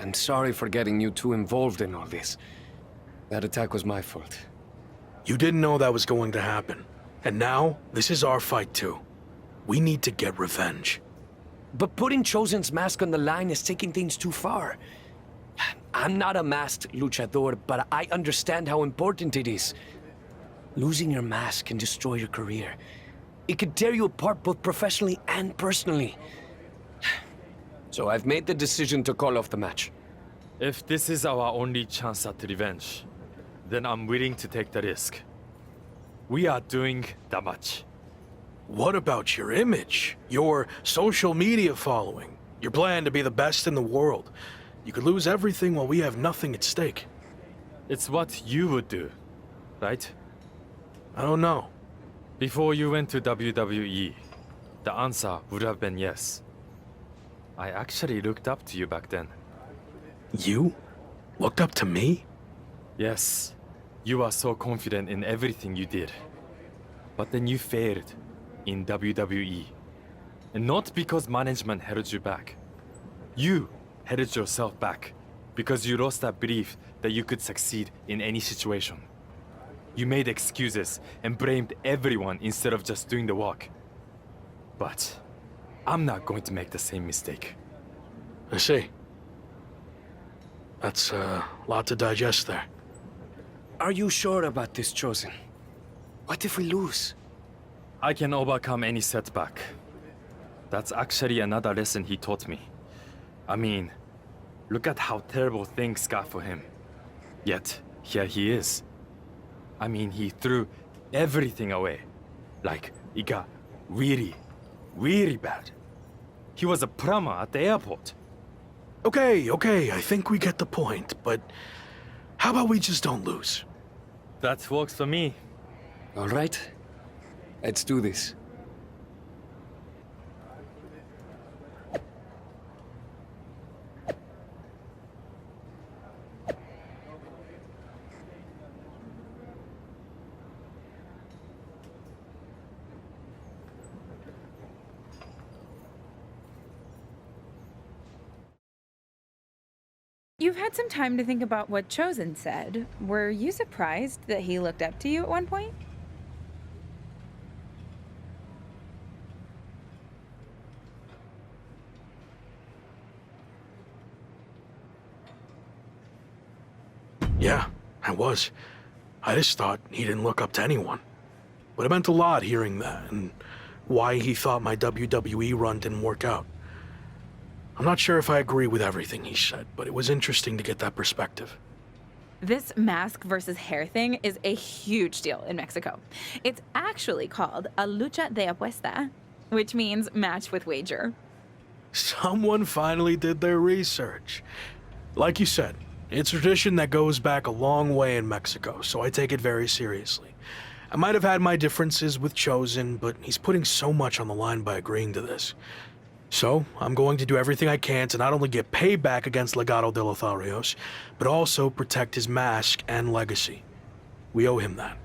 I'm sorry for getting you too involved in all this. That attack was my fault. You didn't know that was going to happen. And now, this is our fight too. We need to get revenge. But putting Chosen's mask on the line is taking things too far. I'm not a masked luchador, but I understand how important it is. Losing your mask can destroy your career. It could tear you apart both professionally and personally. So I've made the decision to call off the match. If this is our only chance at revenge, then I'm willing to take the risk. We are doing that much. What about your image? Your social media following? Your plan to be the best in the world? You could lose everything while we have nothing at stake. It's what you would do, right? I don't know. Before you went to WWE, the answer would have been yes. I actually looked up to you back then. You? Looked up to me? Yes. You are so confident in everything you did. But then you failed in WWE. And not because management held you back. You held yourself back because you lost that belief that you could succeed in any situation. You made excuses and blamed everyone instead of just doing the work. But I'm not going to make the same mistake. I see. That's a lot to digest there. Are you sure about this, Chosen? What if we lose? I can overcome any setback. That's actually another lesson he taught me. I mean, look at how terrible things got for him. Yet, here he is. I mean, he threw everything away. Like, it got really, really bad. He was a plumber at the airport. Okay, I think we get the point, but how about we just don't lose? That works for me. All right. Let's do this. You've had some time to think about what Chosen said. Were you surprised that he looked up to you at one point? Yeah, I was. I just thought he didn't look up to anyone. But it meant a lot hearing that, and why he thought my WWE run didn't work out. I'm not sure if I agree with everything he said, but it was interesting to get that perspective. This mask versus hair thing is a huge deal in Mexico. It's actually called a lucha de apuesta, which means match with wager. Someone finally did their research. Like you said, it's a tradition that goes back a long way in Mexico, so I take it very seriously. I might have had my differences with Chosen, but he's putting so much on the line by agreeing to this. So, I'm going to do everything I can to not only get payback against Legado de Lotharios, but also protect his mask and legacy. We owe him that.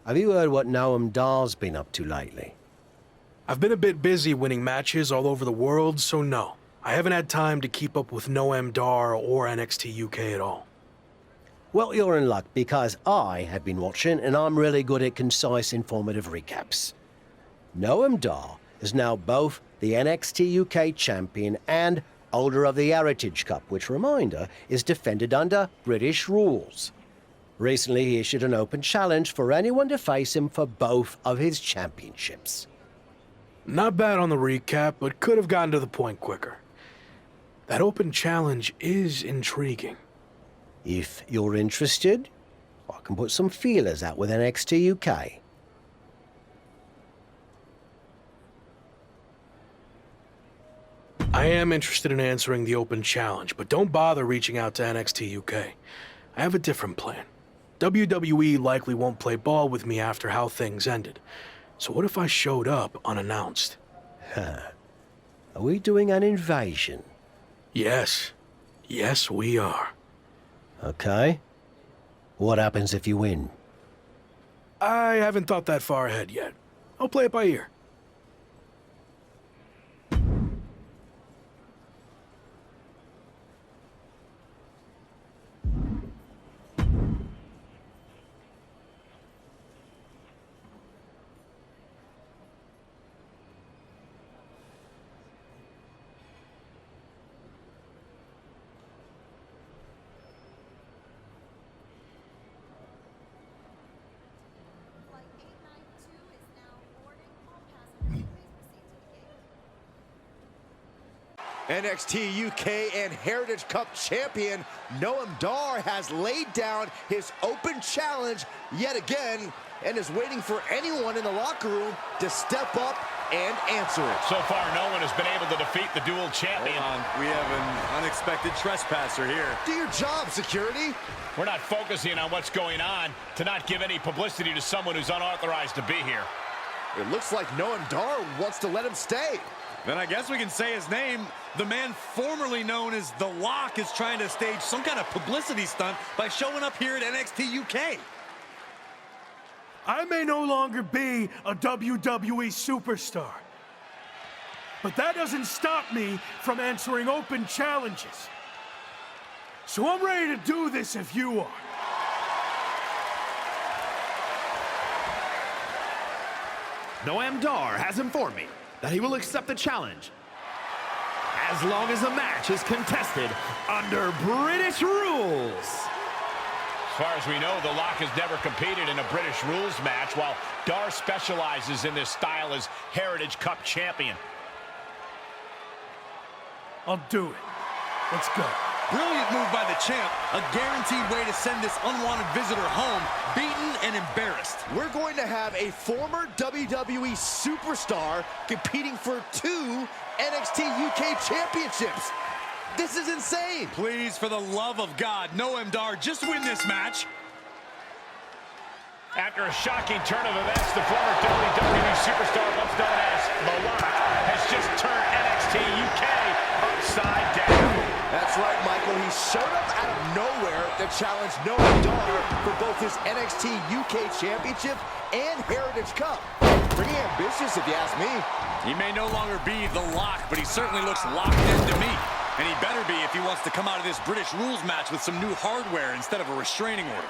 Have you heard what Noam Dar's been up to lately? I've been a bit busy winning matches all over the world, so no. I haven't had time to keep up with Noam Dar or NXT UK at all. Well, you're in luck, because I have been watching, and I'm really good at concise, informative recaps. Noam Dar is now both the NXT UK champion and holder of the Heritage Cup, which, reminder, is defended under British rules. Recently, he issued an open challenge for anyone to face him for both of his championships. Not bad on the recap, but could have gotten to the point quicker. That open challenge is intriguing. If you're interested, I can put some feelers out with NXT UK. I am interested in answering the open challenge, but don't bother reaching out to NXT UK. I have a different plan. WWE likely won't play ball with me after how things ended. So what if I showed up unannounced? Are we doing an invasion? Yes. Yes, we are. Okay. What happens if you win? I haven't thought that far ahead yet. I'll play it by ear. NXT UK and Heritage Cup champion Noam Dar has laid down his open challenge yet again and is waiting for anyone in the locker room to step up and answer it. So far, no one has been able to defeat the dual champion. Hold on, we have an unexpected trespasser here. Do your job, security. We're not focusing on what's going on to not give any publicity to someone who's unauthorized to be here. It looks like Noam Dar wants to let him stay. Then I guess we can say his name. The man formerly known as The Lock is trying to stage some kind of publicity stunt by showing up here at NXT UK. I may no longer be a WWE superstar, but that doesn't stop me from answering open challenges. So I'm ready to do this if you are. Noam Dar has informed me that he will accept the challenge. As as long as the match is contested under British rules. As far as we know, The Lock has never competed in a British rules match, while Dar specializes in this style as Heritage Cup champion. I'll do it. Let's go. Brilliant move by the champ. A guaranteed way to send this unwanted visitor home, beaten and embarrassed. We're going to have a former WWE superstar competing for 2 NXT UK championships. This is insane. Please, for the love of God, Noam Dar, just win this match. After a shocking turn of events, the former WWE superstar, once known as The Lock, has just turned NXT UK upside down. That's right, Michael. He showed up out of nowhere to challenge Noam Dar for both his NXT UK Championship and Heritage Cup. Pretty ambitious, if you ask me. He may no longer be The Lock, but he certainly looks locked in to me. And he better be if he wants to come out of this British rules match with some new hardware instead of a restraining order.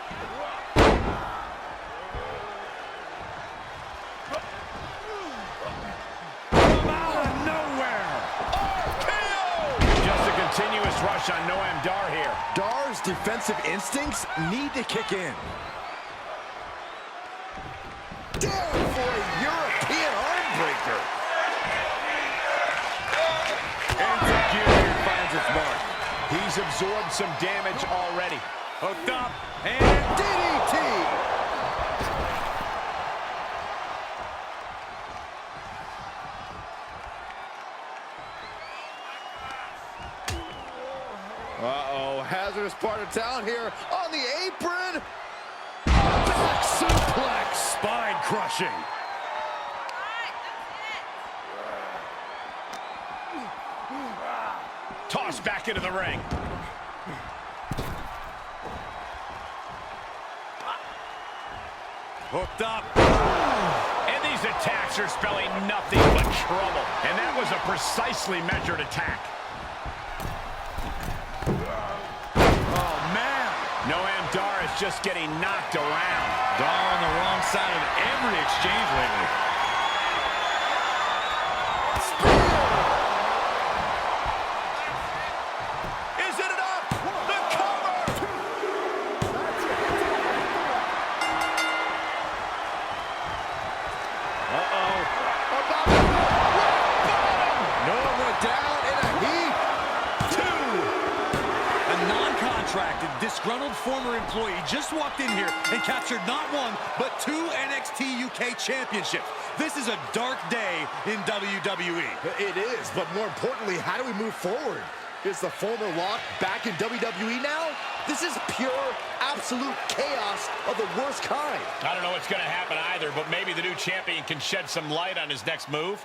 Continuous rush on Noam Dar here. Dar's defensive instincts need to kick in. Down for a European armbreaker. Execution finds its mark. He's absorbed some damage already. Hooked up and DDT. Uh-oh, hazardous part of town here on the apron. Back suplex. spine crushing. Tossed back into the ring. Hooked up. And these attacks are spelling nothing but trouble. And that was a precisely measured attack. Oh, man. Noam Dar is just getting knocked around. Dar on the wrong side of every exchange lately. Is it enough? The cover! Uh-oh. Noam went down in a heap. A non-contracted, disgruntled former employee just walked in here and captured not one, but 2 NXT UK championships. This is a dark day in WWE. It is, but more importantly, how do we move forward? Is the former Lock back in WWE now? This is pure, absolute chaos of the worst kind. I don't know what's going to happen either, but maybe the new champion can shed some light on his next move.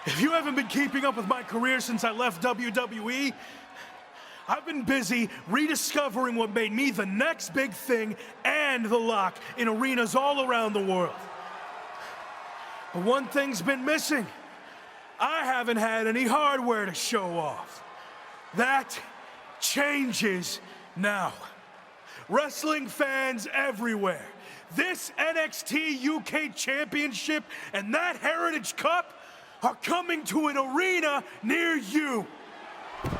If you haven't been keeping up with my career since I left WWE, I've been busy rediscovering what made me the next big thing and the Lock in arenas all around the world. But one thing's been missing. I haven't had any hardware to show off. That changes now. Wrestling fans everywhere, this NXT UK Championship and that Heritage Cup are coming to an arena near you.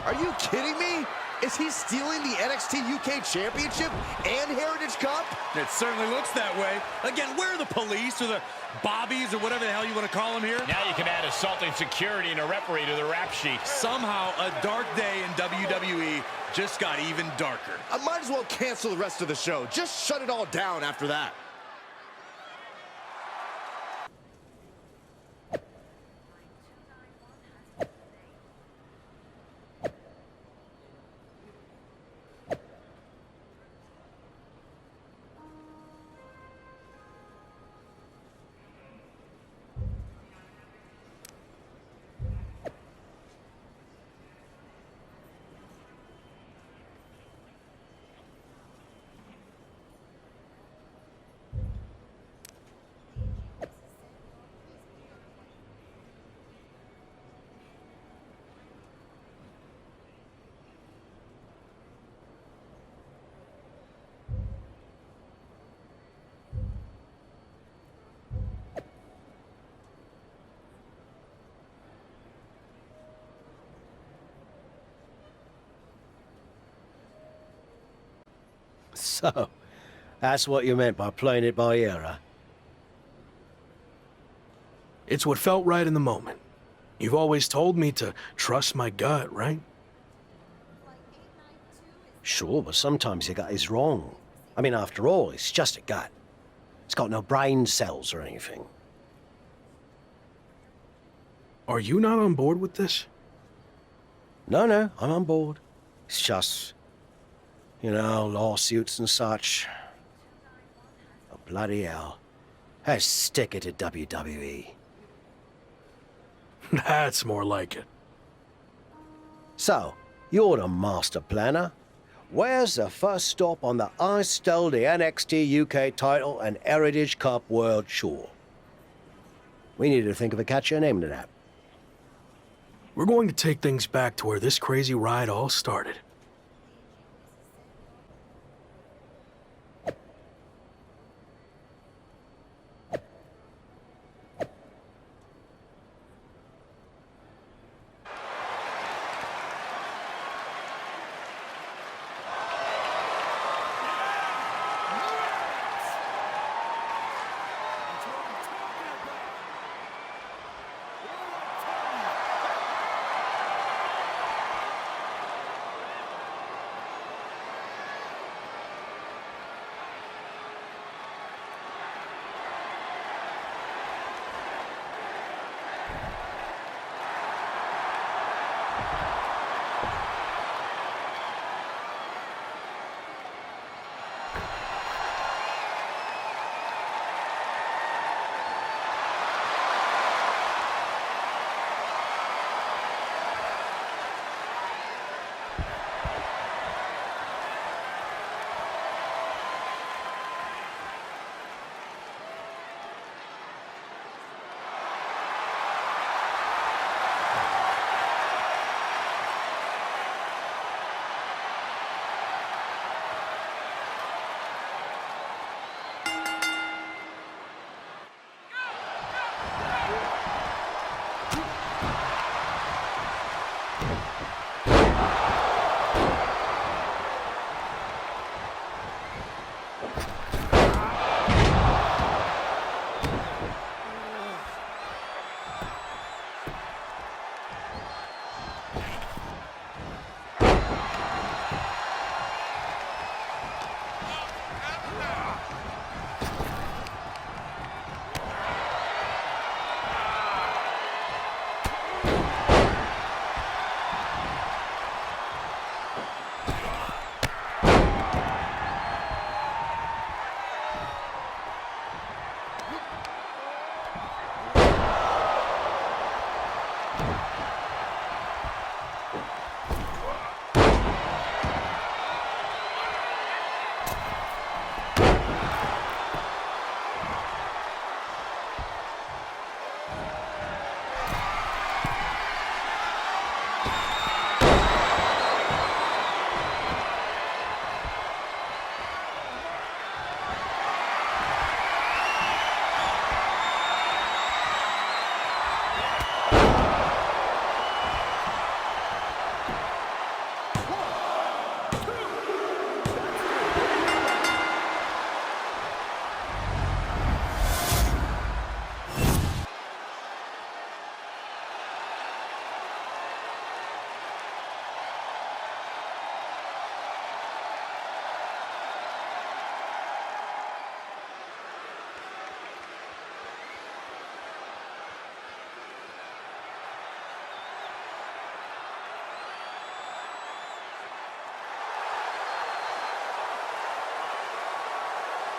Are you kidding me? Is he stealing the NXT UK Championship and Heritage Cup? It certainly looks that way. Again, where are the police or the bobbies or whatever the hell you want to call them here? Now you can add assaulting security and a referee to the rap sheet. Somehow, a dark day in WWE just got even darker. I might as well cancel the rest of the show. Just shut it all down after that. So, that's what you meant by playing it by ear, huh? It's what felt right in the moment. You've always told me to trust my gut, right? Sure, but sometimes your gut is wrong. I mean, after all, it's just a gut. It's got no brain cells or anything. Are you not on board with this? No, I'm on board. It's just, you know, lawsuits and such. Oh, bloody hell. Let's stick it to WWE. That's more like it. So, you're the master planner. Where's the first stop on the I stole the NXT UK title and Heritage Cup World Tour? We need to think of a catchier name to that. We're going to take things back to where this crazy ride all started.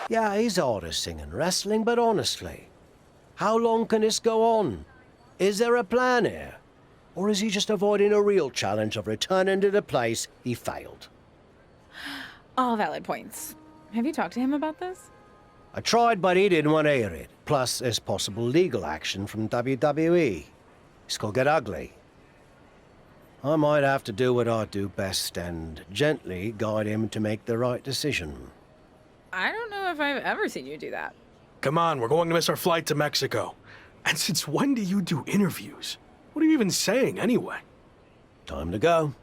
Yeah, he's hard to sing in wrestling, but honestly, how long can this go on? Is there a plan here? Or is he just avoiding a real challenge of returning to the place he failed? All valid points. Have you talked to him about this? I tried, but he didn't want to hear it. Plus, there's possible legal action from WWE. This could get ugly. I might have to do what I do best and gently guide him to make the right decision. I don't know if I've ever seen you do that. Come on, we're going to miss our flight to Mexico. And since when do you do interviews? What are you even saying, anyway? Time to go.